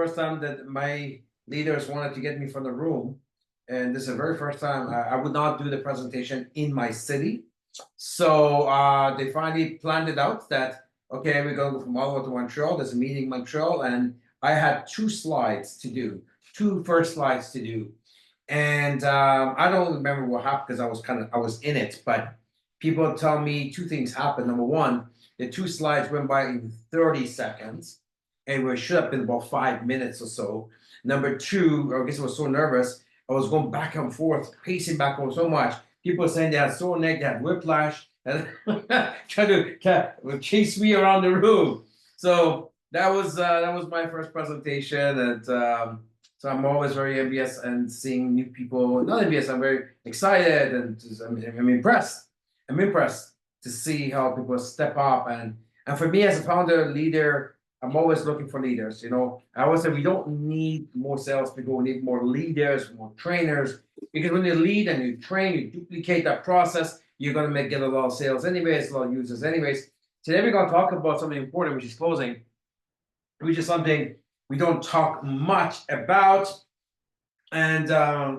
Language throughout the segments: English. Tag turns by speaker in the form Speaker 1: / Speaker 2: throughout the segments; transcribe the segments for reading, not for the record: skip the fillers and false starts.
Speaker 1: first time that my leaders wanted to get me from the room. And this is the very first time I would not do the presentation in my city. So they finally planned it out that, okay, we're going to go from Ottawa to Montreal. There's a meeting in Montreal. And I had two slides to do, two first slides to do. And I don't remember what happened because I was in it. But people tell me two things happened. Number one, the two slides went by in 30 seconds. And we should have been about 5 minutes or so. Number two, I guess I was so nervous, I was going back and forth, pacing back and forth so much. People were saying they had sore neck, they had whiplash, and trying to chase me around the room. So that was my first presentation, and so I'm always very envious and seeing new people. Not envious, I'm very excited, and I'm impressed. I'm impressed to see how people step up, and for me as a founder leader, I'm always looking for leaders. I always say we don't need more salespeople. We need more leaders, more trainers. Because when you lead and you train, you duplicate that process, you're going to get a lot of sales anyways, a lot of users anyways. Today we're going to talk about something important, which is closing, which is something we don't talk much about. And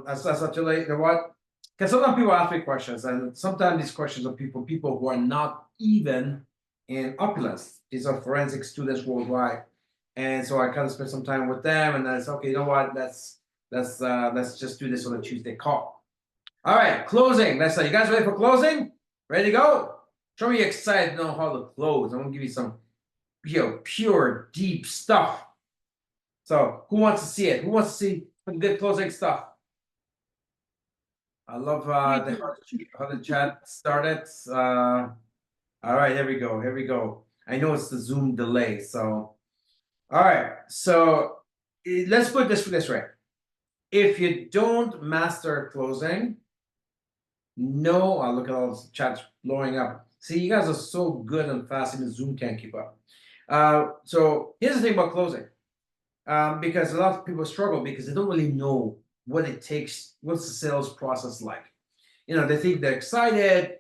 Speaker 1: as I tell you, you know what? Because sometimes people ask me questions, and sometimes these questions are people who are not even in opulence. These are forensic students worldwide, and so I kind of spend some time with them, and then it's okay. You know what? Let's just do this on a Tuesday call. All right, closing. Let's say you guys ready for closing? Ready to go? Show me excited to know how to close. I'm gonna give you some pure, deep stuff. So who wants to see it? Who wants to see some good closing stuff? I love how the chat started. All right, here we go. Here we go. I know it's the Zoom delay. So, all right. So let's put this way. If you don't master closing, no, I'll look at all the chats blowing up. See, you guys are so good and fast, and Zoom can't keep up. So here's the thing about closing. Because a lot of people struggle because they don't really know what it takes. What's the sales process like? They think they're excited,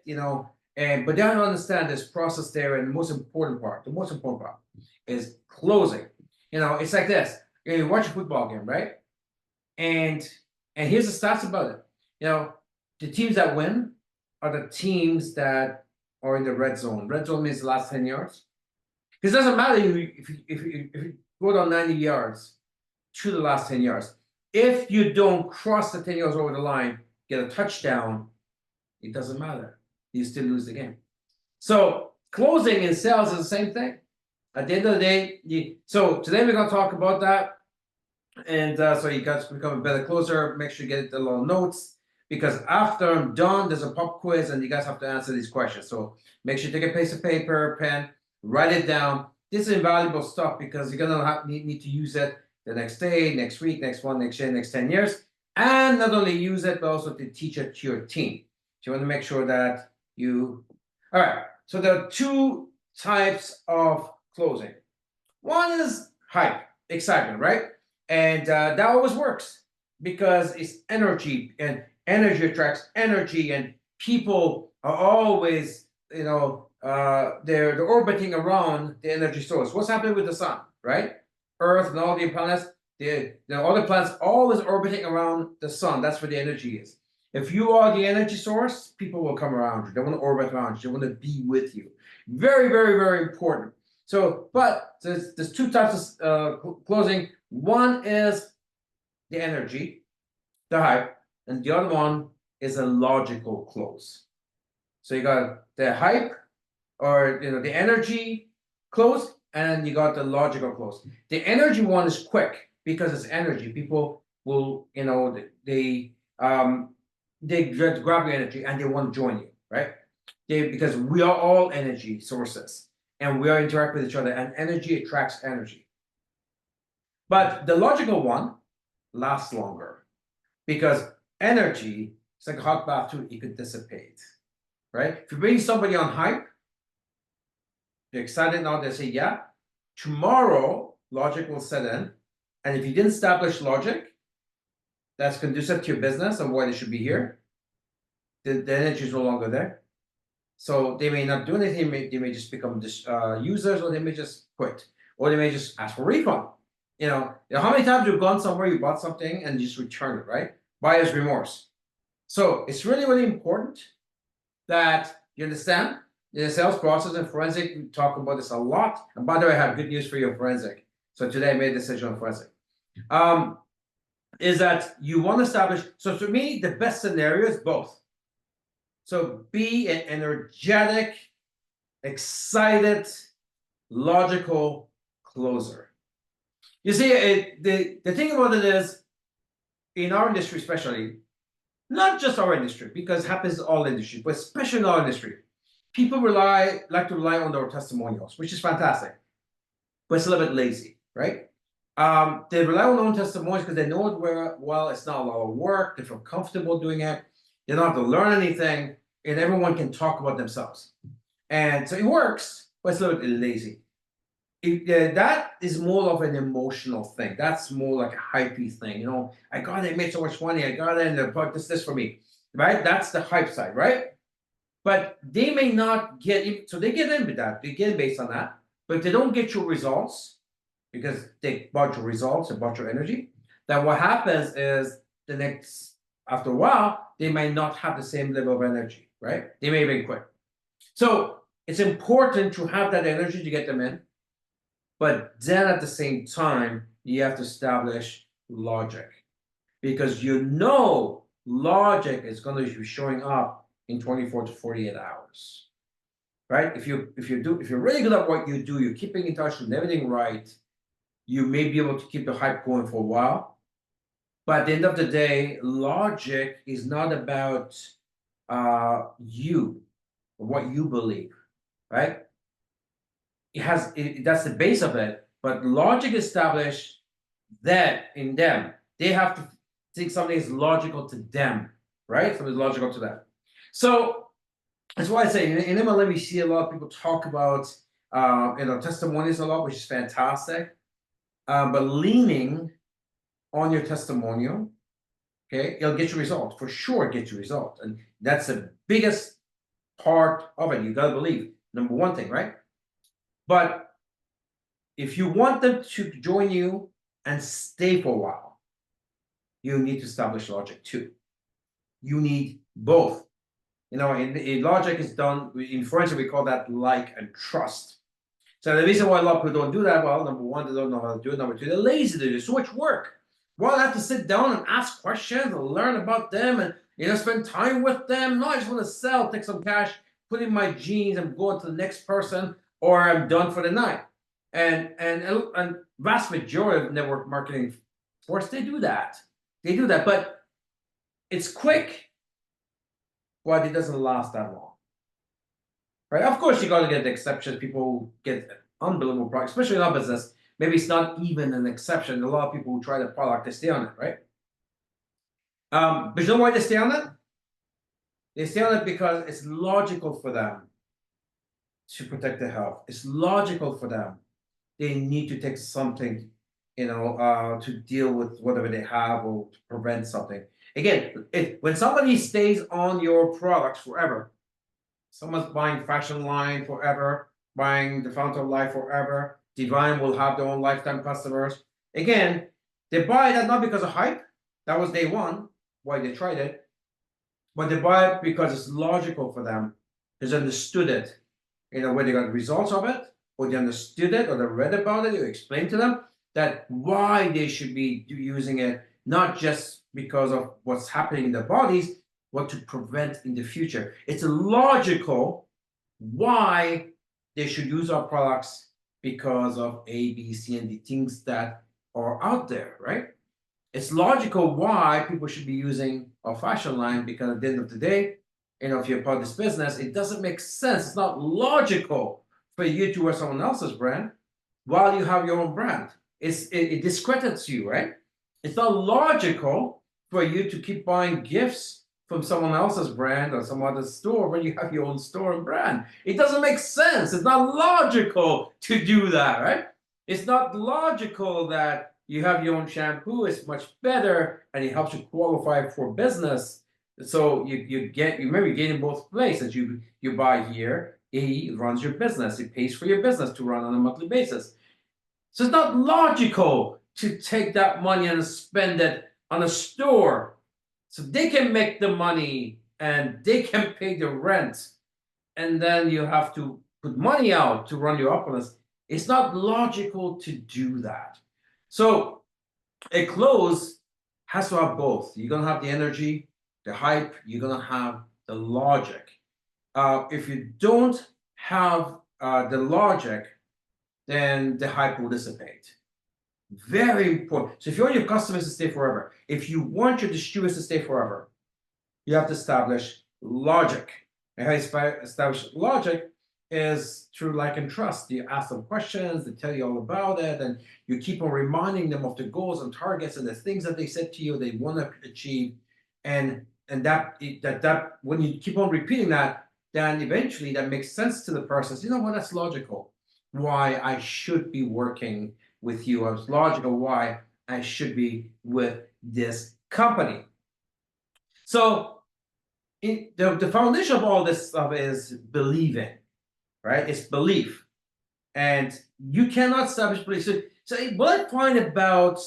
Speaker 1: but they don't understand this process there. And the most important part is closing. It's like this. You watch a football game, right? And here's the stats about it. The teams that win are the teams that are in the red zone. Red zone means the last 10 yards. Because it doesn't matter if you go down 90 yards to the last 10 yards. If you don't cross the 10 yards over the line, get a touchdown, it doesn't matter. You still lose the game. So closing in sales is the same thing. At the end of the day, so today we're going to talk about that. And so you guys become a better closer. Make sure you get the little notes. Because after I'm done, there's a pop quiz, and you guys have to answer these questions. So make sure you take a piece of paper, pen, write it down. This is invaluable stuff because you're gonna need to use it the next day, next week, next month, next year, next 10 years. And not only use it, but also to teach it to your team. So you want to make sure that you... All right, so there are two types of closing. One is hype, excitement, right? And that always works because it's energy, and energy attracts energy, and people are always, they're orbiting around the energy source. What's happening with the sun, right? Earth and all the planets, all the planets always orbiting around the sun. That's where the energy is. If you are the energy source, people will come around you. They want to orbit around you. They want to be with you. Very, very, very important. So, but there's two types of closing. One is the energy, the hype, and the other one is a logical close. So you got the hype, or the energy close, and you got the logical close. The energy one is quick because it's energy. People will, they grab your energy and they want to join you, right? Because we are all energy sources, and we are interacting with each other, and energy attracts energy. But the logical one lasts longer because energy, it's like a hot bath too, it could dissipate, right? If you bring somebody on hype, they're excited now, they say, yeah. Tomorrow, logic will set in. And if you didn't establish logic that's conducive to your business and why they should be here, the energy is no longer there. So they may not do anything. They may just become users, or they may just quit, or they may just ask for a refund. How many times you've gone somewhere, you bought something and you just return it, right? Buyer's remorse. So it's really, really important that you understand the sales process and forensic. We talk about this a lot. And by the way, I have good news for you, forensic. So today I made a decision on forensic. Is that you want to establish. So to me, the best scenario is both. So be an energetic, excited, logical closer. You see, the thing about it is, in our industry especially, not just our industry, because it happens in all industries, but especially in our industry, people like to rely on their testimonials, which is fantastic, but it's a little bit lazy, right? They rely on their own testimonials because they know it well. It's not a lot of work. They feel comfortable doing it. They don't have to learn anything, and everyone can talk about themselves. And so it works, but it's a little bit lazy. That is more of an emotional thing. That's more like a hypey thing. I got it, made so much money. I got it, and they bought this for me, right? That's the hype side, right? But they may not get, so they get in with that. They get in based on that. But if they don't get your results, because they bought your results and bought your energy, then what happens is after a while, they might not have the same level of energy, right? They may even quit. So it's important to have that energy to get them in. But then at the same time, you have to establish logic, because logic is going to be showing up in 24 to 48 hours, right? If you're really good at what you do, you're keeping in touch with everything right, you may be able to keep the hype going for a while. But at the end of the day, logic is not about you or what you believe, right? That's the base of it, but logic established that in them, they have to think something is logical to them, right? Something is logical to them. So that's why I say in MLM, we see a lot of people talk about testimonials a lot, which is fantastic. But leaning on your testimonial, okay, it'll get you results for sure. Get you results, and that's the biggest part of it. You gotta believe, number one thing, right? But if you want them to join you and stay for a while, you need to establish logic too. You need both. In logic is done in forensic, we call that like and trust. So the reason why a lot of people don't do that, well, number one, they don't know how to do it. Number two, they're lazy to do so much work. Well, I have to sit down and ask questions and learn about them and spend time with them. No, I just want to sell, take some cash, put in my jeans, and go to the next person, or I'm done for the night. And vast majority of network marketing force, they do that. They do that, but it's quick, but it doesn't last that long. Right? Of course, you got to get the exceptions. People get unbelievable products, especially in our business. Maybe it's not even an exception. A lot of people who try the product, they stay on it, right? But you know why they stay on it? They stay on it because it's logical for them to protect their health. It's logical for them. They need to take something, to deal with whatever they have or to prevent something. Again, when somebody stays on your products forever, someone's buying Fashion Line forever, buying the Fountain of Life forever, Divine will have their own lifetime customers. Again, they buy that not because of hype. That was day one, why they tried it. But they buy it because it's logical for them. They understood it. Where they got results of it, or they understood it, or they read about it, or explained to them that why they should be using it, not just because of what's happening in their bodies, what to prevent in the future. It's logical why they should use our products because of A, B, C, and D things that are out there, right? It's logical why people should be using our Fashion Line, because at the end of the day, if you're part of this business, it doesn't make sense. It's not logical for you to wear someone else's brand while you have your own brand. It discredits you, right? It's not logical for you to keep buying gifts from someone else's brand or some other store when you have your own store and brand. It doesn't make sense. It's not logical to do that, right? It's not logical that you have your own shampoo. It's much better and it helps you qualify for business. So you maybe get in both places. You buy here, he runs your business. It pays for your business to run on a monthly basis. So it's not logical to take that money and spend it on a store so they can make the money and they can pay the rent, and then you have to put money out to run your opulence. It's not logical to do that. So a close has to have both. You're gonna have the energy, the hype, you're gonna have the logic. If you don't have the logic, then the hype will dissipate. Very important. So if you want your customers to stay forever, if you want your distributors to stay forever, you have to establish logic. And how you establish logic is through like and trust. You ask them questions, they tell you all about it, and you keep on reminding them of the goals and targets and the things that they said to you they want to achieve. And that when you keep on repeating that, then eventually that makes sense to the person. So, you know what, that's logical. Why I should be working with you. It's logical why I should be with this company. So the foundation of all this stuff is believing, right? It's belief. And you cannot establish belief. So what I find about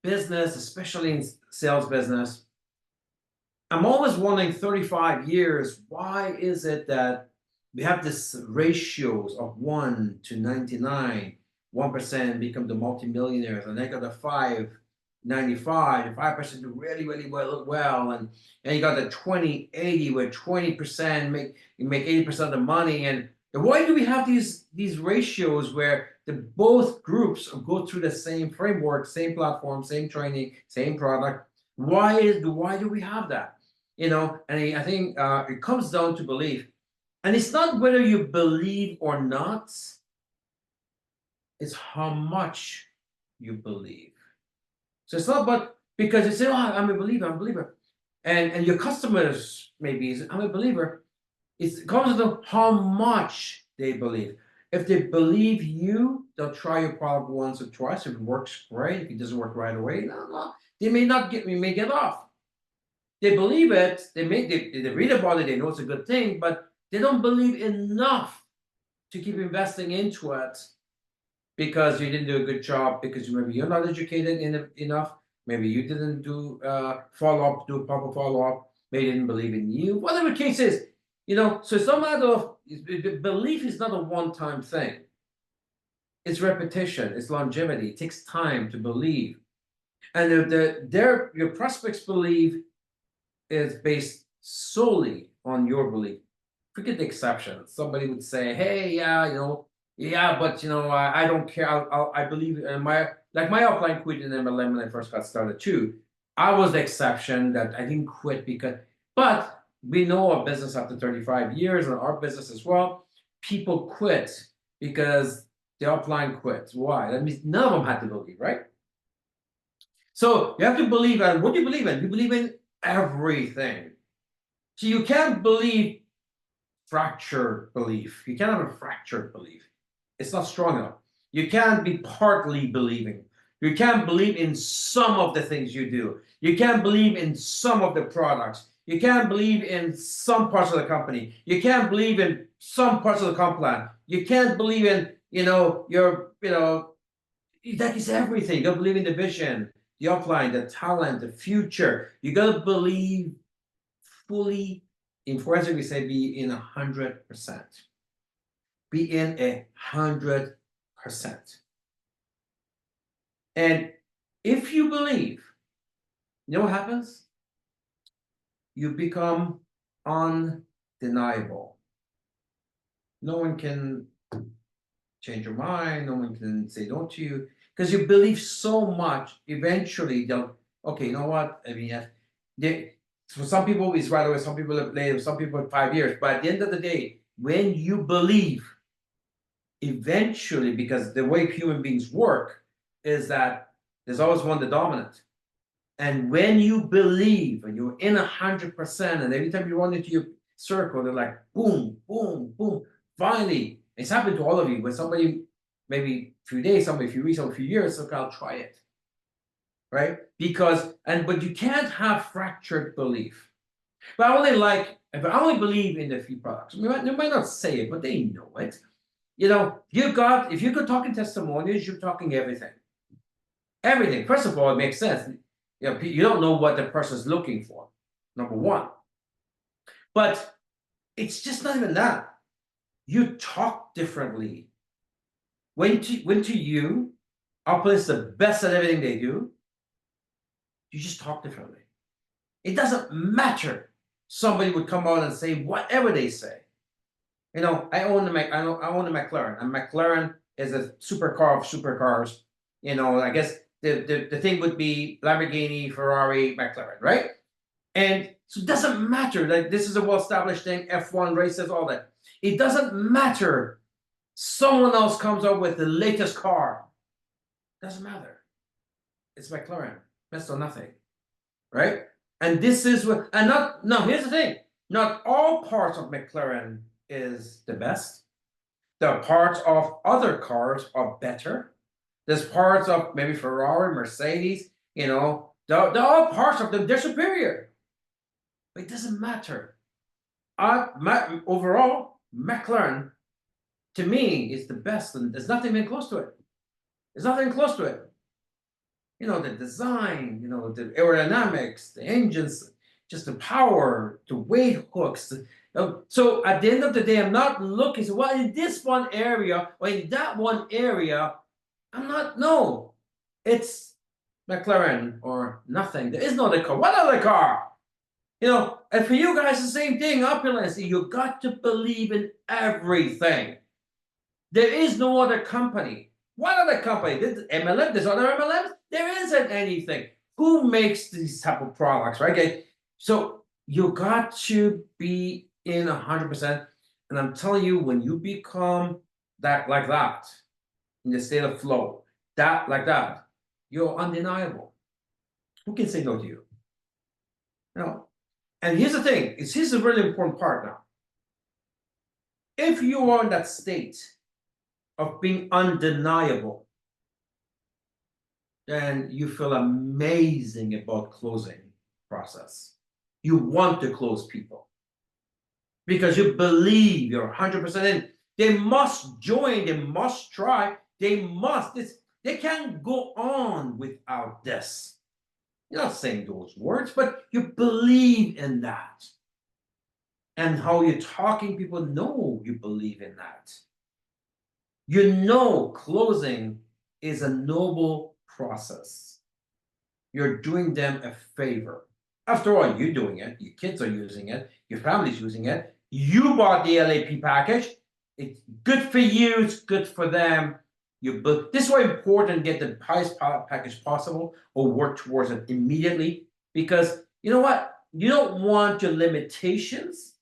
Speaker 1: business, especially in sales business, I'm always wondering 35 years, why is it that we have this ratios of 1 to 99, 1% become the multimillionaires, and they got the 595, and 5% do really, really well, and you got the 20-80 where 20% make 80% of the money. And why do we have these ratios where the both groups go through the same framework, same platform, same training, same product? Why do we have that? And I think it comes down to belief. And it's not whether you believe or not, it's how much you believe. So it's not about, because you say, oh, I'm a believer. And your customers maybe is, I'm a believer. It comes to how much they believe. If they believe you, they'll try your product once or twice. If it works, great. If it doesn't work right away, no. They may get off. They believe it, they read about it, they know it's a good thing, but they don't believe enough to keep investing into it because you didn't do a good job, because maybe you're not educated enough, maybe you didn't do follow-up, do a proper follow-up, maybe they didn't believe in you, whatever the case is. So it's no matter of, belief is not a one-time thing. It's repetition, it's longevity, it takes time to believe. And your prospects believe is based solely on your belief. Forget the exceptions. Somebody would say, "Hey, but I don't care. I believe in my upline quit in MLM when I first got started too. I was the exception that I didn't quit but we know our business after 35 years and our business as well. People quit because the upline quit. Why? That means none of them had to believe, right? So you have to believe. And what do you believe in? You believe in everything. So you can't believe fractured belief. You can't have a fractured belief. It's not strong enough. You can't be partly believing. You can't believe in some of the things you do. You can't believe in some of the products. You can't believe in some parts of the company. You can't believe in some parts of the comp plan. You can't believe in, that is everything. You gotta believe in the vision, the upline, the talent, the future. You gotta believe fully. In forensic, we say be in 100%. Be in 100%. And if you believe, you know what happens? You become undeniable. No one can change your mind. No one can say no to you because you believe so much. Eventually, they'll, okay, you know what? I mean, for some people, it's right away. Some people have later. Some people have 5 years. But at the end of the day, when you believe, eventually, because the way human beings work is that there's always one the dominant. And when you believe and you're in 100%, and every time you run into your circle, they're like, boom, boom, boom. Finally, it's happened to all of you. When somebody, maybe a few days, somebody a few weeks, a few years, okay, I'll try it. Right? But you can't have fractured belief. But if I only believe in the few products, they might not say it, but they know it. You know, if you could talk in testimonials, you're talking everything. Everything. First of all, it makes sense. You know, you don't know what the person's looking for, number one. But it's just not even that. You talk differently. When to you, Apple is the best at everything they do. You just talk differently. It doesn't matter. Somebody would come out and say whatever they say. You know, I own a McLaren, and McLaren is a supercar of supercars. You know, I guess the thing would be Lamborghini, Ferrari, McLaren, right? And so it doesn't matter. Like, this is a well-established thing. F1 races, all that. It doesn't matter. Someone else comes up with the latest car. Doesn't matter. It's McLaren. Best or nothing, right? And this is what. And not. No. Here's the thing. Not all parts of McLaren is the best. The parts of other cars are better. There's parts of maybe Ferrari, Mercedes. You know, the all parts of them, they're superior. But it doesn't matter. Overall, McLaren, to me, is the best, and there's nothing even close to it. There's nothing close to it. You know, the design, you know, the aerodynamics, the engines, just the power, the weight hooks. So at the end of the day, I'm not looking, so well, in this one area or in that one area, I'm not, no. It's McLaren or nothing. There is no other car. What other car? You know, and for you guys, the same thing, opulence. You got to believe in everything. There is no other company. What other company? There's MLM, there's other MLMs? There isn't anything. Who makes these type of products, right? Okay. So you got to be in 100%. And I'm telling you, when you become that like that, in the state of flow, that like that, you're undeniable. Who can say no to you? You know? And here's the thing, here's a really important part now. If you are in that state of being undeniable, then you feel amazing about closing process. You want to close people because you believe you're 100% in. They must join, they must try, they must. They can't go on without this. You're not saying those words, but you believe in that. And how you're talking, people know you believe in that. You know, closing is a noble process. You're doing them a favor. After all, you're doing it. Your kids are using it. Your family's using it. You bought the LAP package. It's good for you. It's good for them. This is why it's important to get the highest package possible or work towards it immediately. Because you know what? You don't want your limitations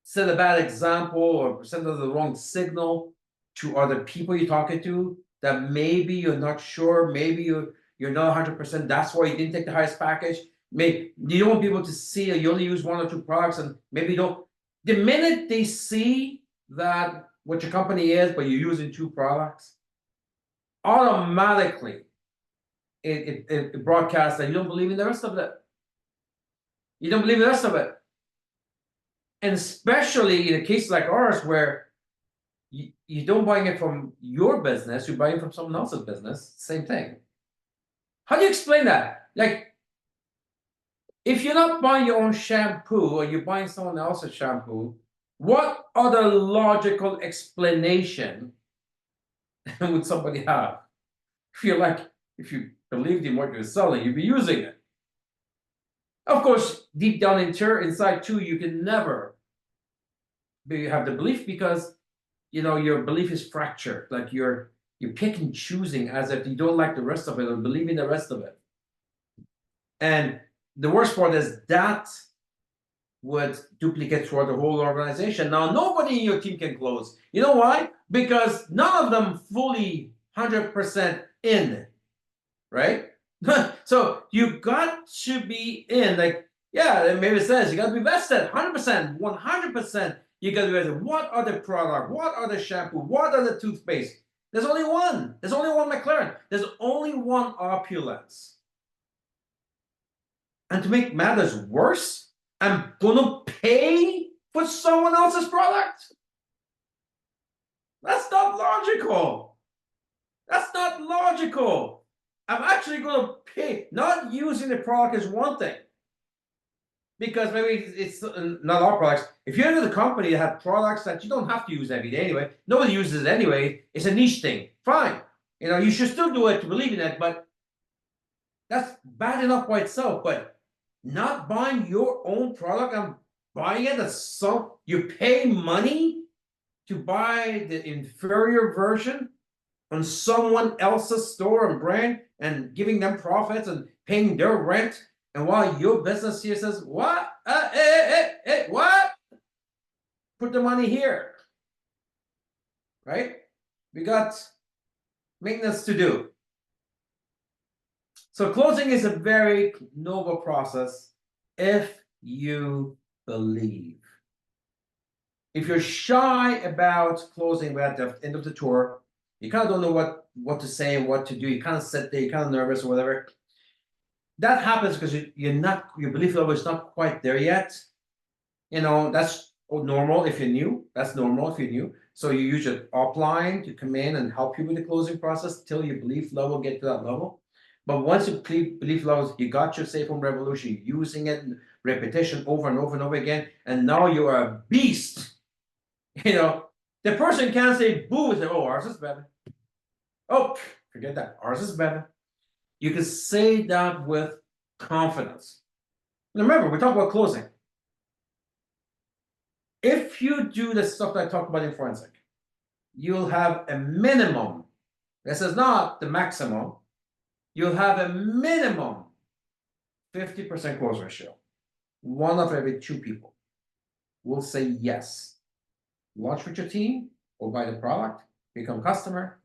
Speaker 1: set a bad example or send the wrong signal to other people you're talking to that maybe you're not sure, maybe you're not 100%. That's why you didn't take the highest package. Maybe you don't want people to see you only use one or two products, and maybe you don't. The minute they see that what your company is, but you're using two products, automatically it broadcasts that you don't believe in the rest of it. You don't believe in the rest of it. And especially in a case like ours where you don't buying it from your business, you're buying from someone else's business, same thing. How do you explain that? Like, if you're not buying your own shampoo or you're buying someone else's shampoo, what other logical explanation would somebody have? If you believed in what you're selling, you'd be using it. Of course, deep down inside too, you can never have the belief because you know your belief is fractured. Like you're pick and choosing as if you don't like the rest of it or believe in the rest of it. And the worst part is that would duplicate throughout the whole organization. Now nobody in your team can close. You know why? Because none of them fully 100% in, right? So you got to be in, like, yeah, maybe it says you got to be vested 100%, 100%. You got to be vested. What other product? What other shampoo? What other toothpaste? There's only one. There's only one McLaren. There's only one opulence. And to make matters worse, I'm gonna pay for someone else's product. logical. That's not logical. I'm actually going to pay. Not using the product is one thing. Because maybe it's not all products. If you're in the company that have products that you don't have to use every day anyway, nobody uses it anyway. It's a niche thing. Fine, you should still do it to believe in it, but that's bad enough by itself. But not buying your own product and buying it as some you pay money to buy the inferior version on someone else's store and brand and giving them profits and paying their rent. And while your business here says, what? What? Put the money here. Right? We got maintenance to do. So closing is a very noble process if you believe. If you're shy about closing at the end of the tour, you kind of don't know what to say and what to do. You kind of sit there, you're kind of nervous or whatever. That happens because your belief level is not quite there yet. That's normal if you're new. That's normal if you're new. So you use your upline to come in and help you with the closing process till your belief level get to that level. But once your belief levels, you got your safe home revolution, using it in repetition over and over and over again, and now you are a beast. The person can't say boo and say, oh, ours is better. Oh, forget that. Ours is better. You can say that with confidence. And remember, we talk about closing. If you do the stuff that I talked about in forensic, you'll have a minimum. This is not the maximum. You'll have a minimum 50% close ratio. One of every two people will say yes. Launch with your team or buy the product, become customer.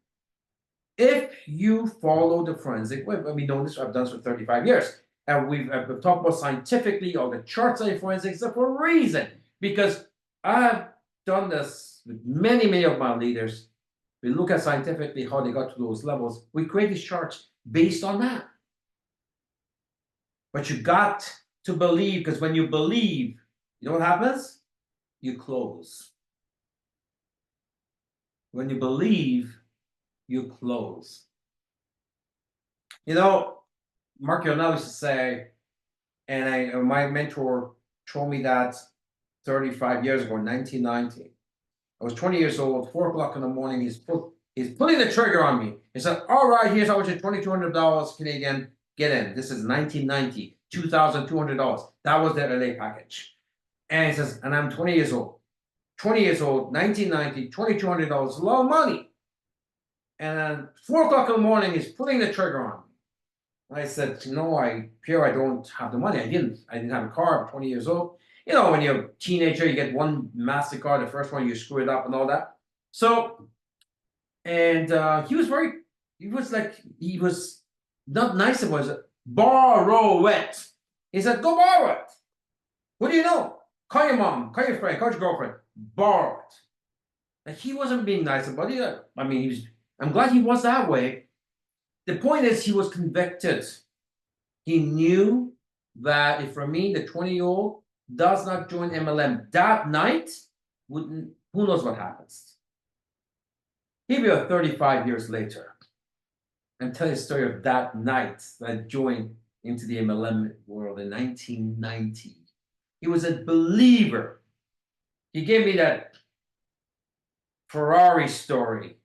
Speaker 1: If you follow the forensic way, we know this, I've done this for 35 years. And we've talked about scientifically all the charts in forensics for a reason. Because I've done this with many, many of my leaders. We look at scientifically how they got to those levels. We create these charts based on that. But you got to believe, because when you believe, you know what happens? You close. When you believe, you close. Mark Yonel used to say, and my mentor told me that 35 years ago, in 1990. I was 20 years old, 4 o'clock in the morning. He's putting the trigger on me. He said, all right, here's how much $2,200 Canadian, get in. This is 1990, $2,200. That was the LA package. And he says, and I'm 20 years old. 20 years old, 1990, $2,200, a lot of money. And then 4 o'clock in the morning, he's putting the trigger on me. I said, Pierre, I don't have the money. I didn't have a car. I'm 20 years old. When you're a teenager, you get one MasterCard, the first one, you screw it up and all that. So, and he was not nice about it. Borrow it. He said, go borrow it. What do you know? Call your mom, call your friend, call your girlfriend, borrow it. And he wasn't being nice about it. I mean, I'm glad he was that way. The point is, he was convicted. He knew that if Ramin, the 20-year-old, does not join MLM that night, who knows what happens. He'll be 35 years later and tell you a story of that night that I joined into the MLM world in 1990. He was a believer. He gave me that Ferrari story.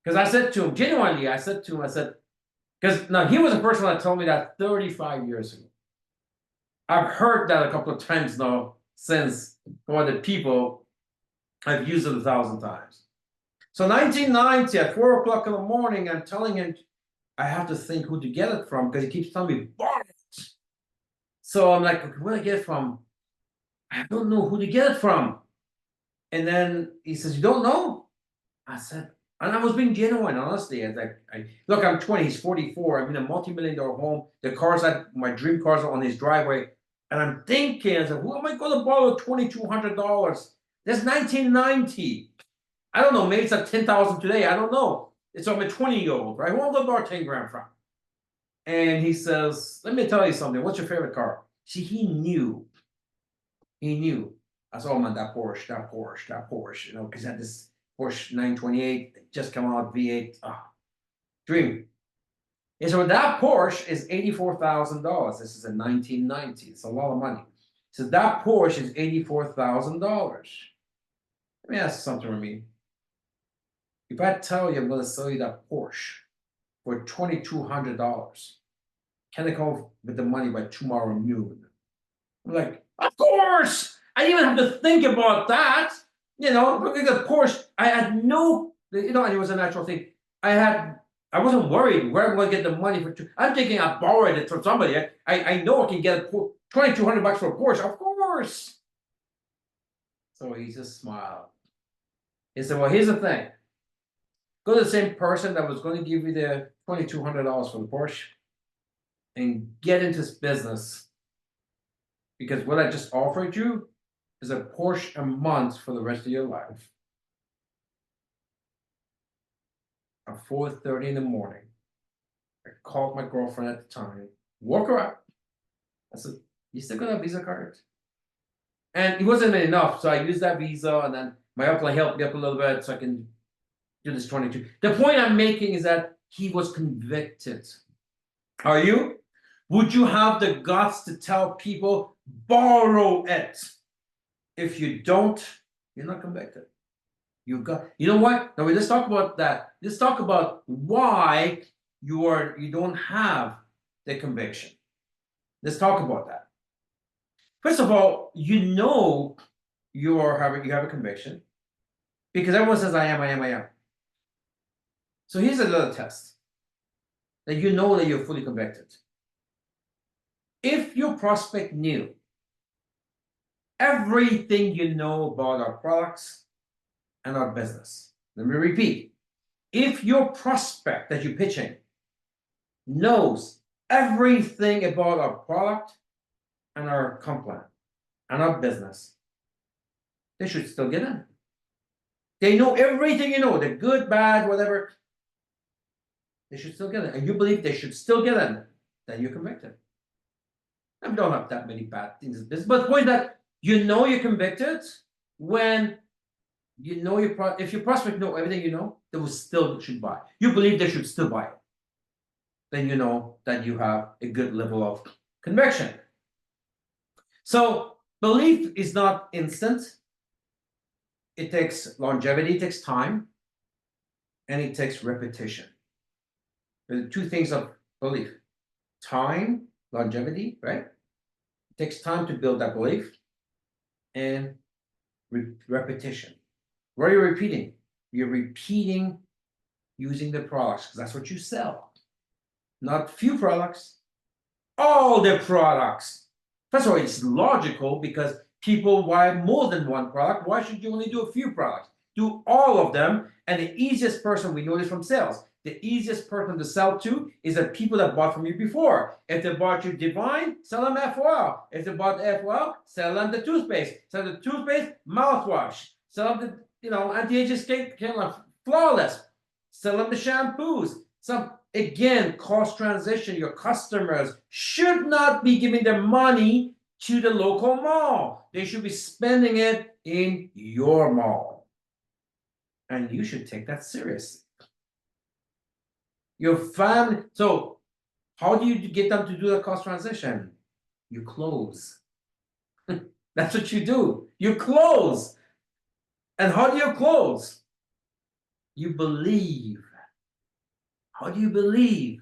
Speaker 1: Because I said to him, genuinely, because now he was the person that told me that 35 years ago. I've heard that a couple of times now since from other people. I've used it 1,000 times. So 1990 at 4 o'clock in the morning, I'm telling him I have to think who to get it from because he keeps telling me, borrow it. So I'm like, where do I get it from? I don't know who to get it from. And then he says, you don't know? I said, and I was being genuine, honestly. Look, I'm 20, he's 44. I'm in a multi-million-dollar home. The cars, my dream cars are on his driveway. And I'm thinking, I said, who am I going to borrow $2,200? That's 1990. I don't know, maybe it's at 10,000 today. I don't know. It's on a 20-year-old, right? Who am I going to borrow 10 grand from? And he says, let me tell you something. What's your favorite car? See, he knew. He knew. I said, oh man, that Porsche, because he had this Porsche 928, just come out V8. Dream. And so that Porsche is $84,000. This is a 1990. It's a lot of money. So that Porsche is $84,000. Let me ask you something, Ramin. If I tell you I'm going to sell you that Porsche for $2,200, can I come with the money by tomorrow noon? I'm like, of course! I didn't even have to think about that. You know, look at the Porsche. I had no, you know, and it was a natural thing. I wasn't worried where I'm going to get the money for. I'm thinking I borrowed it from somebody. I know I can get $2,200 for a Porsche, of course. So he just smiled. He said, "Well, here's the thing. Go to the same person that was going to give you the $2,200 for the Porsche, and get into this business. Because what I just offered you is a Porsche a month for the rest of your life." At 4:30 in the morning, I called my girlfriend at the time, woke her up. I said, "You still got a Visa card?" And it wasn't enough, so I used that Visa, and then my uncle helped me up a little bit so I can do this 22. The point I'm making is that he was convicted. Are you? Would you have the guts to tell people, borrow it? If you don't, you're not convicted. You know what? Now let's talk about that. Let's talk about why you don't have the conviction. Let's talk about that. First of all, you have a conviction because everyone says I am. So here's another test that you know that you're fully convicted. If your prospect knew everything you know about our products and our business, let me repeat, if your prospect that you're pitching knows everything about our product and our company and our business, they should still get in. They know everything you know, the good, bad, whatever. They should still get in. And you believe they should still get in, then you're convicted. And we don't have that many bad things in business. But the point is that you know you're convicted when you know if your prospect know everything you know, they will still should buy. You believe they should still buy it. Then you know that you have a good level of conviction. So belief is not instant. It takes longevity, it takes time, and it takes repetition. There are two things of belief: time, longevity, right? It takes time to build that belief, and repetition. What are you repeating? You're repeating using the products because that's what you sell. Not few products, all the products. First of all, it's logical because people buy more than one product. Why should you only do a few products? Do all of them. And the easiest person, we know this from sales, the easiest person to sell to is the people that bought from you before. If they bought you Divine, sell them FOL. If they bought FOL, sell them the toothpaste. Sell the toothpaste, mouthwash. Sell them the anti-aging skin, flawless. Sell them the shampoos. Again, cost transition. Your customers should not be giving their money to the local mall. They should be spending it in your mall. And you should take that seriously. Your family. So, how do you get them to do the cost transition? You close. That's what you do. You close. And how do you close? You believe. How do you believe?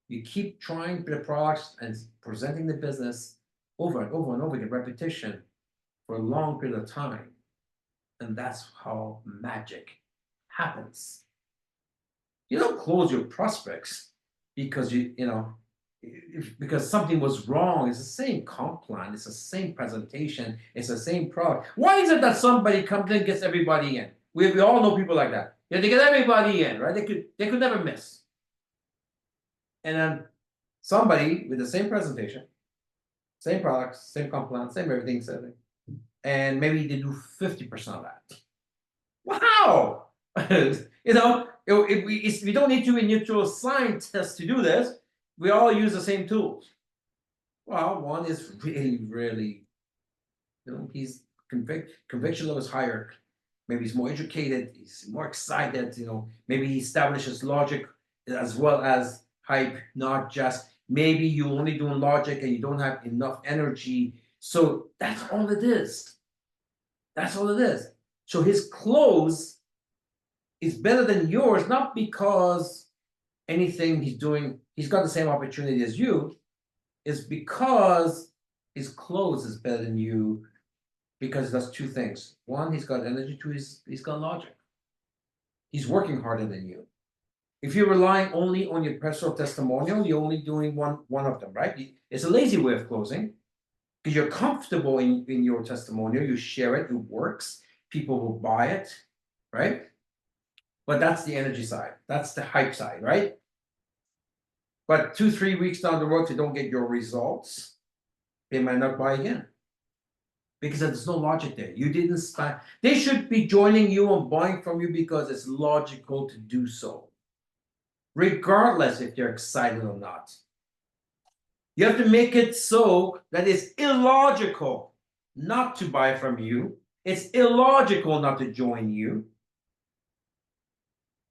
Speaker 1: You keep trying the products and presenting the business over and over and over again, repetition for a long period of time. And that's how magic happens. You don't close your prospects because because something was wrong. It's the same comp plan, it's the same presentation, it's the same product. Why is it that somebody comes in and gets everybody in? We all know people like that. Yeah, they get everybody in, right? They could never miss. And then somebody with the same presentation, same products, same comp plan, same everything, and maybe they do 50% of that. Wow! We don't need to be neutral scientists to do this. We all use the same tools. Well, one is really, really, his conviction level is higher. maybe he's more educated, he's more excited, maybe he establishes logic as well as hype, not just maybe you only doing logic and you don't have enough energy. So that's all it is. That's all it is. So his close is better than yours, not because anything he's doing, he's got the same opportunity as you, is because his close is better than you because that's two things. One, he's got energy. Two, he's got logic. He's working harder than you. If you're relying only on your personal testimonial, you're only doing one of them, right? It's a lazy way of closing because you're comfortable in your testimonial. You share it, it works. People will buy it, right? But that's the energy side. That's the hype side, right? But 2-3 weeks down the road, if you don't get your results, they might not buy again. Because there's no logic there. You didn't spend. They should be joining you and buying from you because it's logical to do so. Regardless if they're excited or not. You have to make it so that it's illogical not to buy from you. It's illogical not to join you.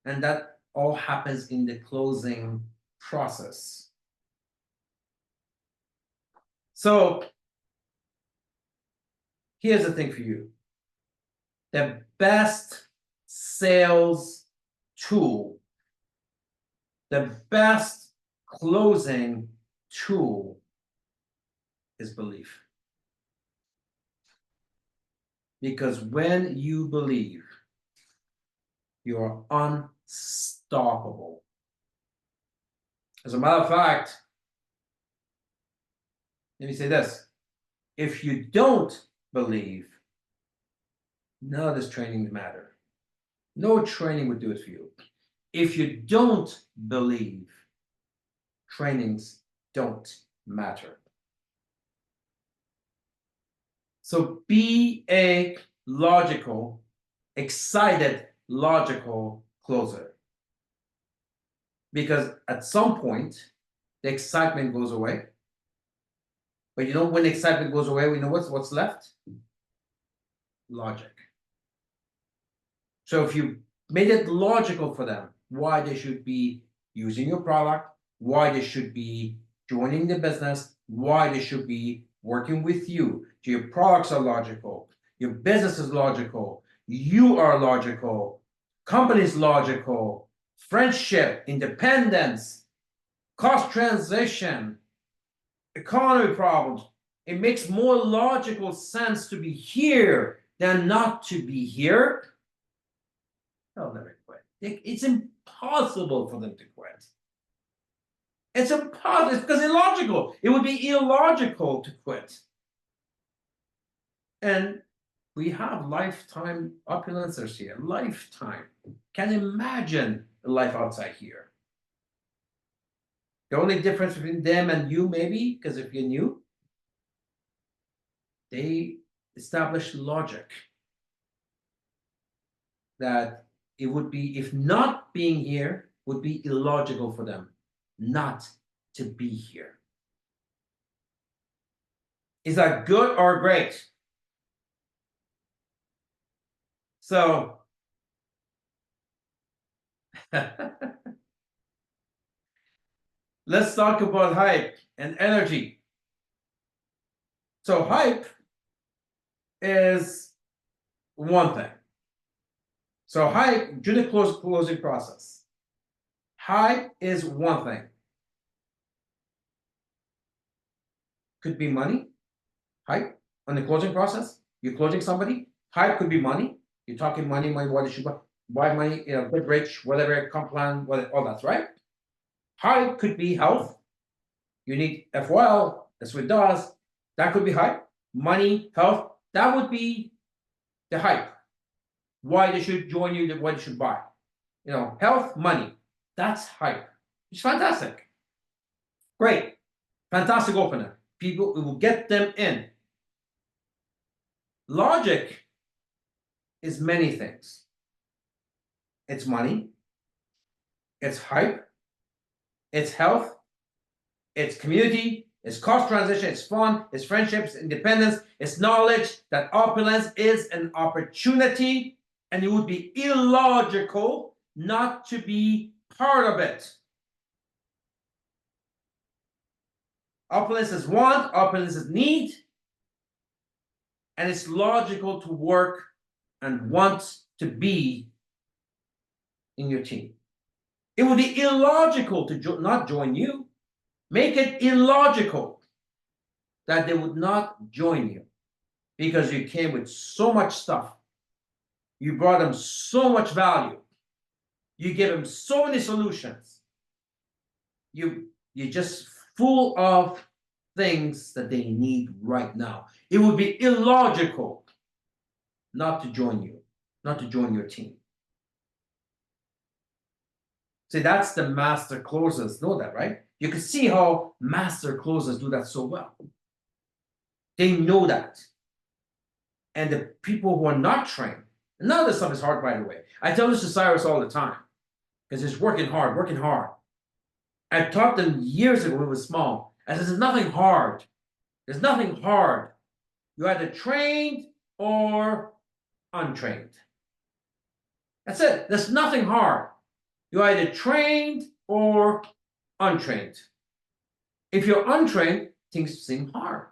Speaker 1: And that all happens in the closing process. So here's the thing for you. The best sales tool, the best closing tool is belief. Because when you believe, you are unstoppable. As a matter of fact, let me say this. If you don't believe, none of this training would matter. No training would do it for you. If you don't believe, trainings don't matter. So be a logical, excited, logical closer. Because at some point, the excitement goes away. But when the excitement goes away, we know what's left? Logic. So if you made it logical for them, why they should be using your product, why they should be joining the business, why they should be working with you. So your products are logical, your business is logical, you are logical, company is logical, friendship, independence, cost transition, economy problems. It makes more logical sense to be here than not to be here. They'll never quit. It's impossible for them to quit. It's impossible because it's illogical. It would be illogical to quit. And we have lifetime opulences here. Lifetime. Can't imagine a life outside here. The only difference between them and you, maybe, because if you're new, they establish logic that it would be, if not being here, would be illogical for them not to be here. Is that good or great? So, let's talk about hype and energy. So hype is one thing. So hype, during the closing process, hype is one thing. Could be money, hype on the closing process. You're closing somebody. Hype could be money. You're talking money, what you should buy money, get rich, whatever, comp plan, all that's right. Hype could be health. You need FOL, that's what it does. That could be hype. Money, health, that would be the hype. Why they should join you, what they should buy. Health, money, that's hype. It's fantastic. Great. Fantastic opener. People, it will get them in. Logic is many things. It's money. It's hype. It's health. It's community. It's cost transition. It's fun. It's friendships. Independence. It's knowledge that opulence is an opportunity. and it would be illogical not to be part of it. Opulence is want, opulence is need, and it's logical to work and want to be in your team. It would be illogical to not join you. Make it illogical that they would not join you because you came with so much stuff. You brought them so much value. You gave them so many solutions. You're just full of things that they need right now. It would be illogical not to join you, not to join your team. See, that's the master closers know that, right? You can see how master closers do that so well. They know that. And the people who are not trained, and none of this stuff is hard, by the way. I tell this to Cyrus all the time because he's working hard, working hard. I taught them years ago when it was small. I said, there's nothing hard. There's nothing hard. You're either trained or untrained. That's it. There's nothing hard. You're either trained or untrained. If you're untrained, things seem hard.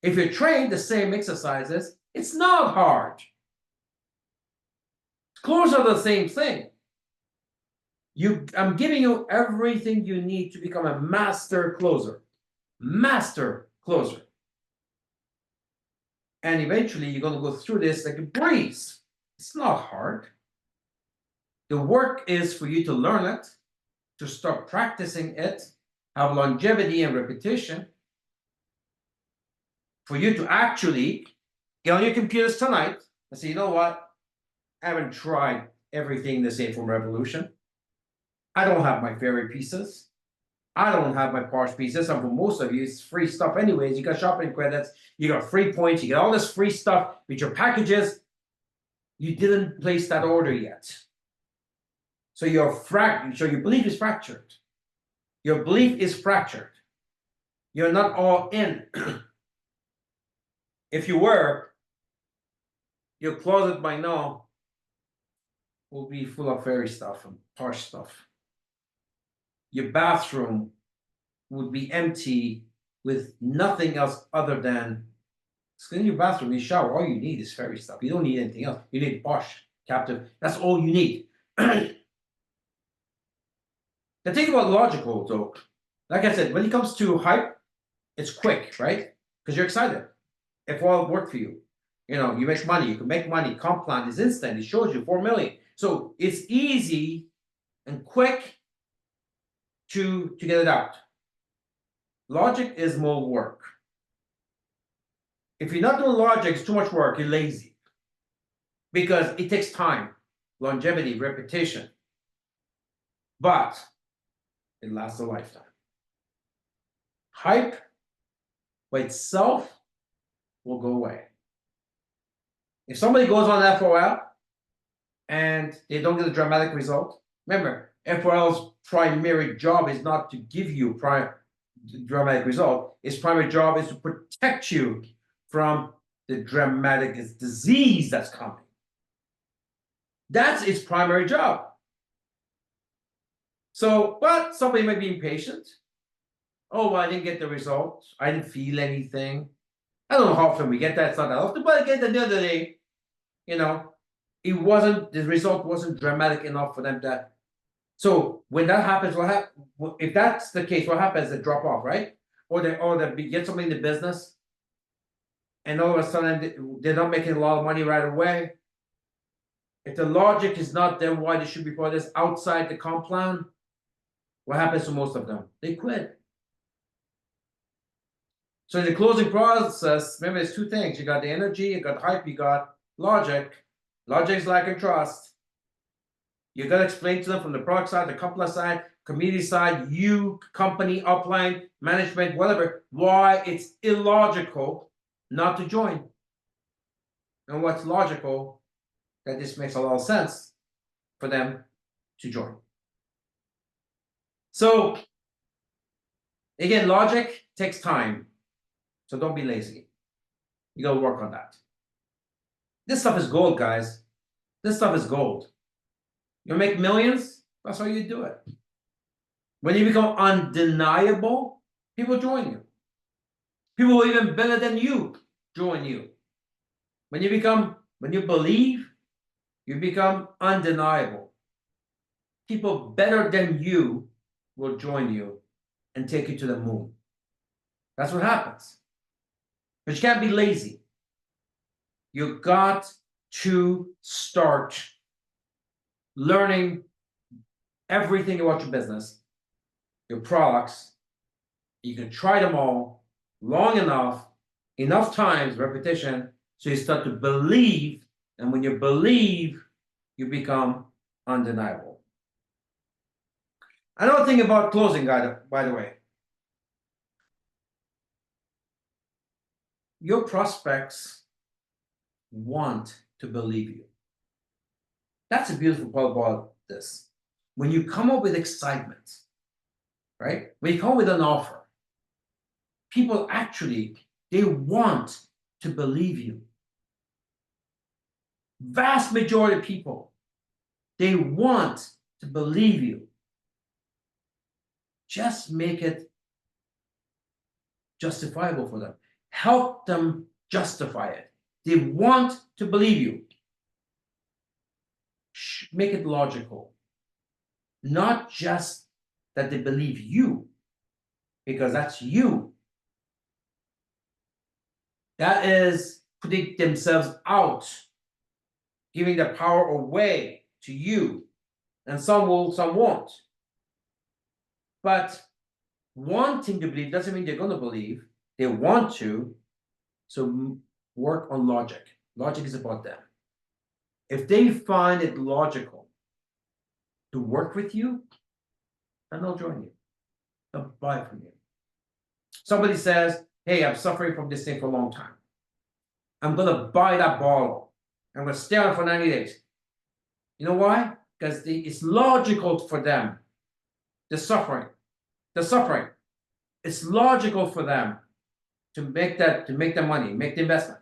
Speaker 1: If you're trained, the same exercises, it's not hard. Closers are the same thing. I'm giving you everything you need to become a master closer. Master closer. And eventually you're going to go through this like a breeze. It's not hard. The work is for you to learn it, to start practicing it, have longevity and repetition, for you to actually get on your computers tonight and say, you know what? I haven't tried everything in this Inform Revolution. I don't have my favorite pieces. I don't have my posh pieces. And for most of you, it's free stuff anyways. You got shopping credits, you got free points, you get all this free stuff with your packages. You didn't place that order yet. So your belief is fractured. Your belief is fractured. You're not all in. If you were, your closet by now will be full of fairy stuff and posh stuff. Your bathroom would be empty with nothing else other than in your bathroom, you shower. All you need is fairy stuff. You don't need anything else. You need posh, captive. That's all you need. The thing about logical, though, like I said, when it comes to hype, it's quick, right? Because you're excited. If all work for you, you make money. You can make money. Comp plan is instant. It shows you 4 million. So it's easy and quick to get it out. Logic is more work. If you're not doing logic, it's too much work. You're lazy because it takes time, longevity, repetition. But it lasts a lifetime. Hype by itself will go away. If somebody goes on FOL and they don't get a dramatic result, remember, FOL's primary job is not to give you dramatic result. Its primary job is to protect you from the dramatic disease that's coming. That's its primary job. So, but somebody might be impatient. Oh, well, I didn't get the result. I didn't feel anything. I don't know how often we get that. It's not that often. But again, at the end of the day, the result wasn't dramatic enough for them to. So when that happens, if that's the case, what happens? They drop off, right? Or they get somebody in the business, and all of a sudden they're not making a lot of money right away. If the logic is not there, why they should be part of this outside the comp plan, what happens to most of them? They quit. So in the closing process, remember, it's two things. You got the energy, you got hype, you got logic. Logic is lack of trust. You got to explain to them from the product side, the company side, community side, you, company, upline, management, whatever, why it's illogical not to join. And what's logical, that this makes a lot of sense for them to join. So, again, logic takes time. So don't be lazy. You got to work on that. This stuff is gold, guys. This stuff is gold. You make millions, that's how you do it. When you become undeniable, people join you. People who are even better than you join you. When you believe, you become undeniable. People better than you will join you and take you to the moon. That's what happens. But you can't be lazy. You got to start learning everything about your business, your products. You can try them all long enough times, repetition, so you start to believe. And when you believe, you become undeniable. Another thing about closing, by the way, your prospects want to believe you. That's a beautiful part about this. When you come up with excitement, right? When you come up with an offer, people actually, they want to believe you. Vast majority of people, they want to believe you. Just make it justifiable for them. Help them justify it. They want to believe you. Make it logical. Not just that they believe you, because that's you. That is putting themselves out, giving the power away to you. And some will, some won't. But wanting to believe doesn't mean they're going to believe. They want to. So work on logic. Logic is about them. If they find it logical to work with you, then they'll join you. They'll buy from you. Somebody says, hey, I'm suffering from this thing for a long time. I'm going to buy that bottle. I'm going to stay on it for 90 days. You know why? Because it's logical for them. The suffering. It's logical for them to make the money, make the investment,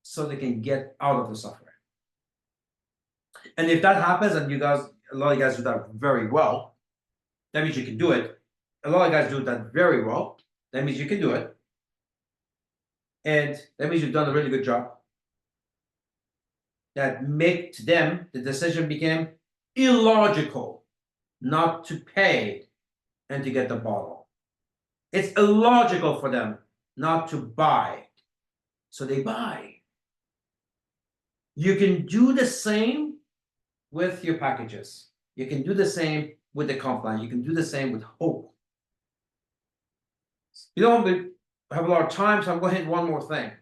Speaker 1: so they can get out of the suffering. And if that happens, and a lot of you guys do that very well, that means you can do it. A lot of guys do that very well. That means you can do it. And that means you've done a really good job. That make to them, the decision became illogical not to pay and to get the bottle. It's illogical for them not to buy. So they buy. You can do the same with your packages. You can do the same with the comp line. You can do the same with hope. You don't have a lot of time, so I'm going to hit one more thing.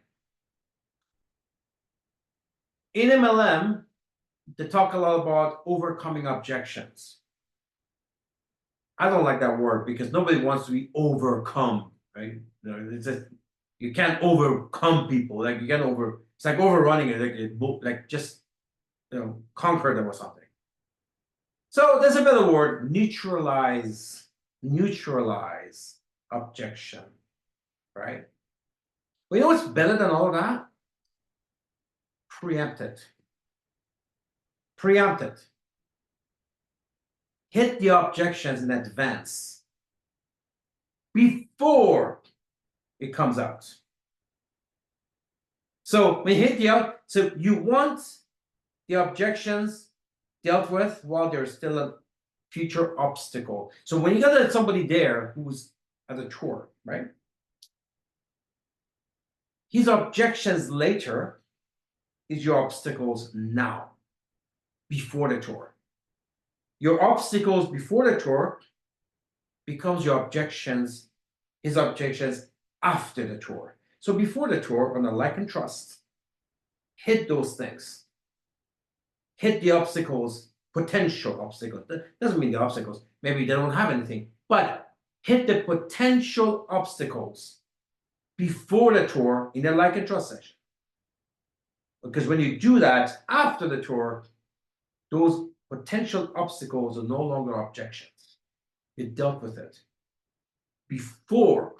Speaker 1: In MLM, they talk a lot about overcoming objections. I don't like that word because nobody wants to be overcome, right? It's just, you can't overcome people. Like you can't it's like overrunning it, like just conquer them or something. So there's a better word: neutralize objection, right? Well, you know what's better than all of that? Preempt it. Preempt it. Hit the objections in advance before it comes out. So when you hit so you want the objections dealt with while there's still a future obstacle. So when you got somebody there who's at a tour, right? His objections later is your obstacles now, before the tour. Your obstacles before the tour becomes your objections, his objections after the tour. So before the tour, on the like and trust, hit those things. Hit the obstacles, potential obstacles. That doesn't mean the obstacles. Maybe they don't have anything, but hit the potential obstacles before the tour in the like and trust session. Because when you do that after the tour, those potential obstacles are no longer objections. You dealt with it before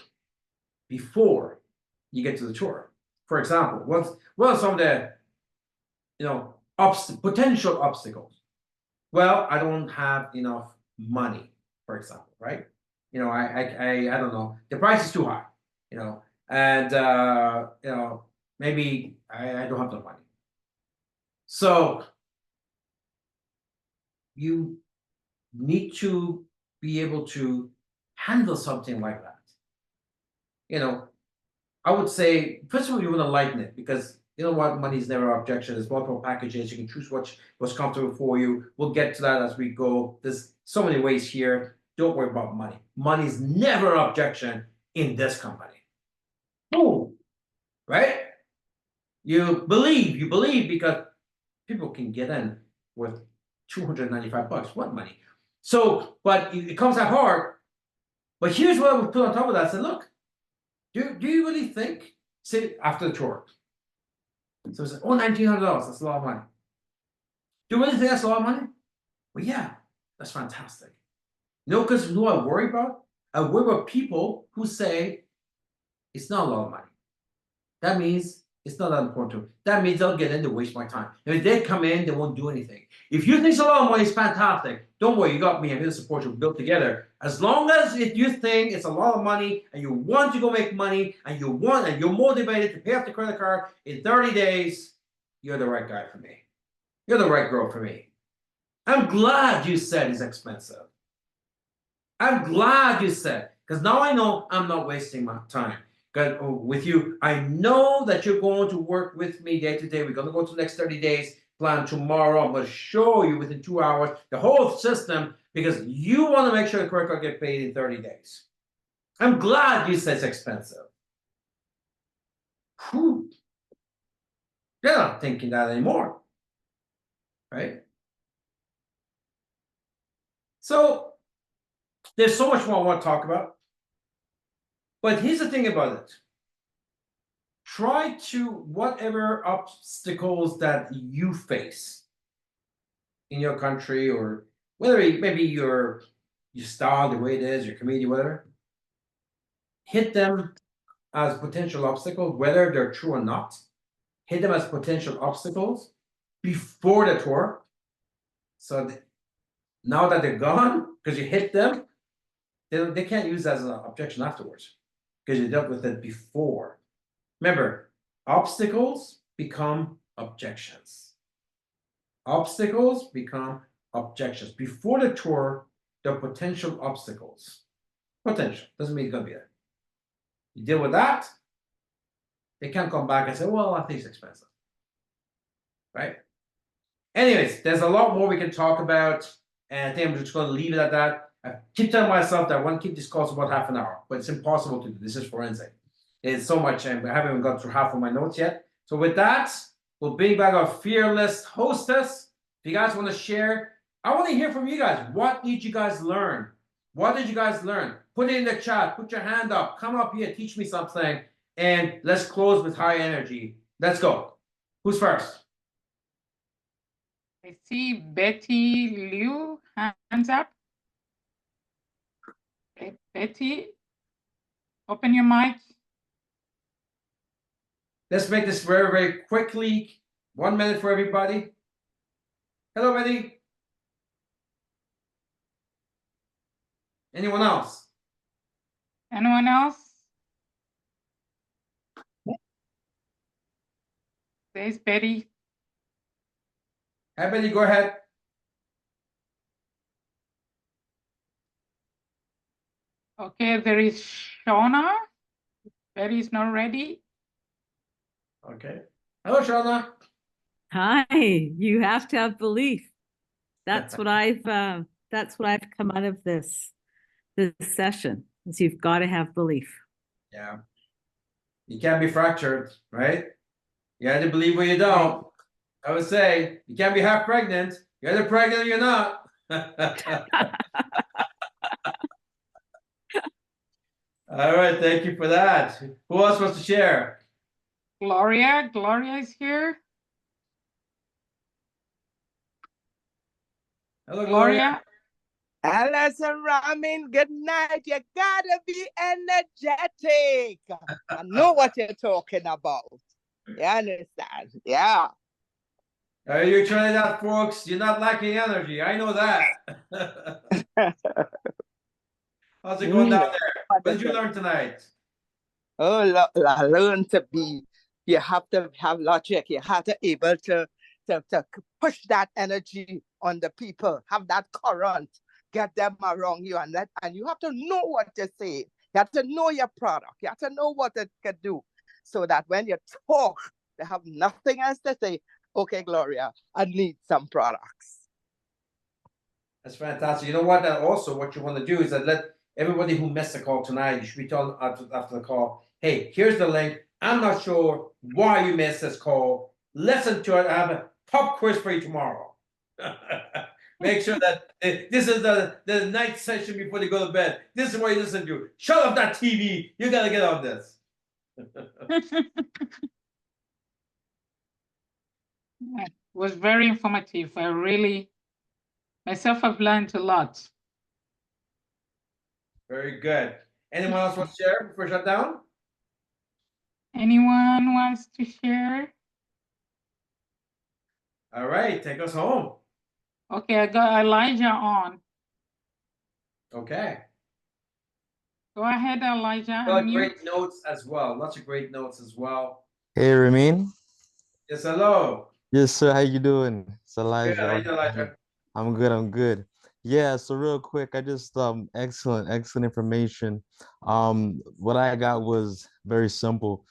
Speaker 1: you get to the tour. For example, what are some of the potential obstacles. Well, I don't have enough money, for example, right? I don't know. The price is too high, and maybe I don't have the money. So you need to be able to handle something like that. I would say, first of all, you want to lighten it because you know what, money is never an objection. There's multiple packages. You can choose what's comfortable for you. We'll get to that as we go. There's so many ways here. Don't worry about money. Money is never an objection in this company. Boom. Right? You believe because people can get in with $295. What money? So, but it comes out hard. But here's what we put on top of that. I said, look, do you really think, say, after the tour? So it's like, oh, $1,900, that's a lot of money. Do you really think that's a lot of money? Well, yeah, that's fantastic. Because who I worry about? I worry about people who say it's not a lot of money. That means it's not that important to them. That means they'll get in to waste my time. If they come in, they won't do anything. If you think it's a lot of money, it's fantastic. Don't worry, you got me. I'm here to support you. Build together. As long as if you think it's a lot of money and you want to go make money and you're motivated to pay off the credit card in 30 days, you're the right guy for me. You're the right girl for me. I'm glad you said it's expensive. I'm glad you said, because now I know I'm not wasting my time. With you, I know that you're going to work with me day to day. We're going to go to the next 30 days, plan tomorrow. I'm going to show you within 2 hours the whole system because you want to make sure the credit card get paid in 30 days. I'm glad you said it's expensive. Whew. They're not thinking that anymore, right? So there's so much more I want to talk about. But here's the thing about it. Try to, whatever obstacles that you face in your country, or whether maybe your style, the way it is, your community, whatever, hit them as potential obstacles, whether they're true or not. Hit them as potential obstacles before the tour. So now that they're gone, because you hit them, they can't use that as an objection afterwards because you dealt with it before. Remember, obstacles become objections. Obstacles become objections. Before the tour, they're potential obstacles. Potential. Doesn't mean it's going to be there. You deal with that, they can't come back and say, well, I think it's expensive. Right? Anyways, there's a lot more we can talk about, and I think I'm just going to leave it at that. I keep telling myself that I want to keep this call to about half an hour, but it's impossible to do. This is forensic. There's so much, and I haven't even got through half of my notes yet. So with that, we'll bring back our fearless hostess. If you guys want to share, I want to hear from you guys. What did you guys learn? What did you guys learn? Put it in the chat. Put your hand up. Come up here. Teach me something. And let's close with high energy. Let's go. Who's first?
Speaker 2: I see Betty Liu, hands up. Betty, open your mic.
Speaker 1: Let's make this very, very quickly. 1 minute for everybody. Hello, Betty. Anyone else?
Speaker 2: Anyone else? There's Betty.
Speaker 1: Hi, Betty, go ahead.
Speaker 2: Okay, there is Shauna. Betty's not ready.
Speaker 1: Okay. Hello, Shauna.
Speaker 3: Hi, you have to have belief. That's what I've come out of this session, is you've got to have belief.
Speaker 1: Yeah. You can't be fractured, right? You either believe or you don't. I would say you can't be half pregnant. You're either pregnant or you're not. All right, thank you for that. Who else wants to share?
Speaker 2: Gloria is here.
Speaker 1: Hello, Gloria.
Speaker 4: Hello, Sir Ramin. Good night. You gotta be energetic. I know what you're talking about. You understand? Yeah.
Speaker 1: You're trying that, folks. You're not lacking energy. I know that. How's it going down there? What did you learn tonight?
Speaker 4: Oh, I learned to be, you have to have logic. You have to able to push that energy on the people, have that current, get them around you, and you have to know what to say. You have to know your product. You have to know what it can do, so that when you talk, they have nothing else to say. Okay, Gloria, I need some products.
Speaker 1: That's fantastic. You know what? Also, what you want to do is that let everybody who missed the call tonight, you should be told after the call, hey, here's the link. I'm not sure why you missed this call. Listen to it. I have a pop quiz for you tomorrow. Make sure that this is the night session before they go to bed. This is what you listen to. Shut off that TV. You got to get on this.
Speaker 2: It was very informative. Myself, I've learned a lot.
Speaker 1: Very good. Anyone else want to share before shut down?
Speaker 2: Anyone wants to share?
Speaker 1: All right, take us home.
Speaker 2: Okay, I got Elijah on.
Speaker 1: Okay.
Speaker 2: Go ahead, Elijah.
Speaker 1: Great notes as well. Lots of great notes as well.
Speaker 5: Hey, Ramin.
Speaker 1: Yes, hello.
Speaker 5: Yes, sir. How you doing? It's Elijah.
Speaker 1: Good. How you doing, Elijah?
Speaker 5: I'm good. I'm good. Yeah. So real quick, I just excellent information. What I got was very simple.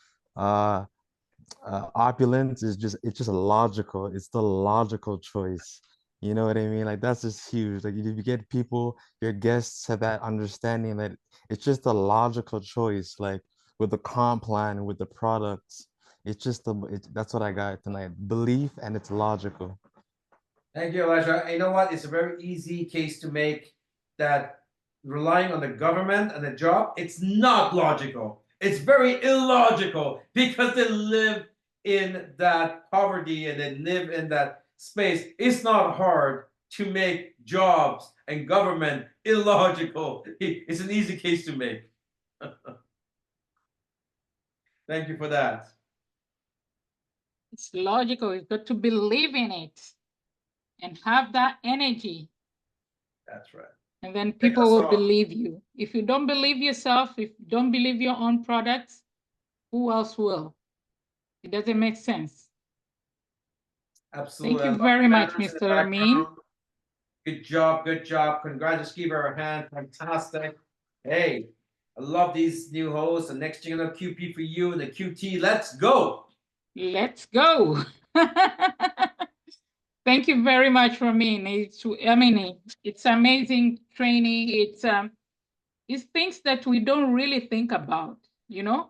Speaker 5: Opulence is just logical. It's the logical choice. You know what I mean? Like that's just huge. Like if you get people, your guests have that understanding that it's just a logical choice. Like with the comp plan, with the products, it's just that's what I got tonight. Belief and it's logical.
Speaker 1: Thank you, Elijah. You know what? It's a very easy case to make that relying on the government and the job, it's not logical. It's very illogical because they live in that poverty and they live in that space. It's not hard to make jobs and government illogical. It's an easy case to make. Thank you for that.
Speaker 2: It's logical. You've got to believe in it and have that energy.
Speaker 1: That's right.
Speaker 2: And then people will believe you. If you don't believe yourself, if you don't believe your own products, who else will? It doesn't make sense.
Speaker 1: Absolutely.
Speaker 2: Thank you very much, Mr. Ramin.
Speaker 1: Good job, good job. Congrats, give her a hand. Fantastic. Hey, I love these new hosts. The next thing you know, QP for you and the QT. Let's go.
Speaker 2: Let's go. Thank you very much, Ramin. It's amazing training. It's things that we don't really think about, you know?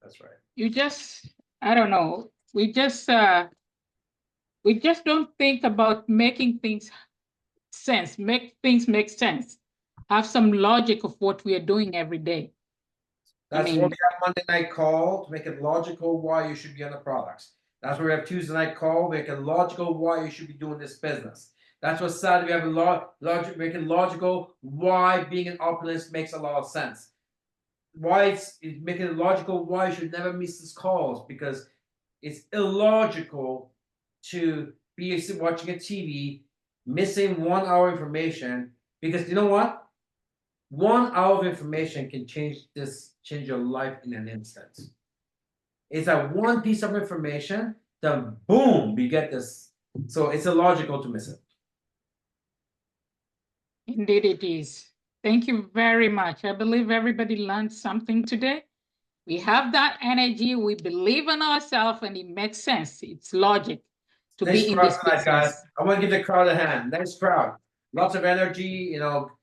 Speaker 1: That's right.
Speaker 2: You just, I don't know. We just don't think about making things sense, make things make sense, have some logic of what we are doing every day.
Speaker 1: That's why we have Monday night call to make it logical why you should be on the products. That's where we have Tuesday night call, make it logical why you should be doing this business. That's what Saturday we have a make it logical why being an opulence makes a lot of sense. Why it's making it logical why you should never miss these calls, because it's illogical to be watching a TV, missing 1 hour information, because you know what? 1 hour of information can change your life in an instant. It's that one piece of information, then boom, we get this. So it's illogical to miss it.
Speaker 2: Indeed it is. Thank you very much. I believe everybody learned something today. We have that energy, we believe in ourselves, and it makes sense. It's logic to be in this business.
Speaker 1: Guys. I want to give the crowd a hand. Nice crowd. Lots of energy,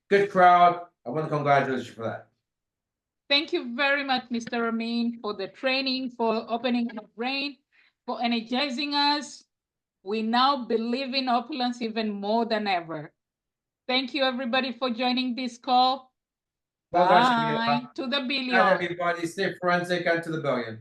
Speaker 1: good crowd. I want to congratulate you for that.
Speaker 2: Thank you very much, Mr. Ramin, for the training, for opening our brain, for energizing us. We now believe in opulence even more than ever. Thank you, everybody, for joining this call.
Speaker 1: Well
Speaker 2: Bye. To the billion.
Speaker 1: Everybody, stay forensic and to the billion.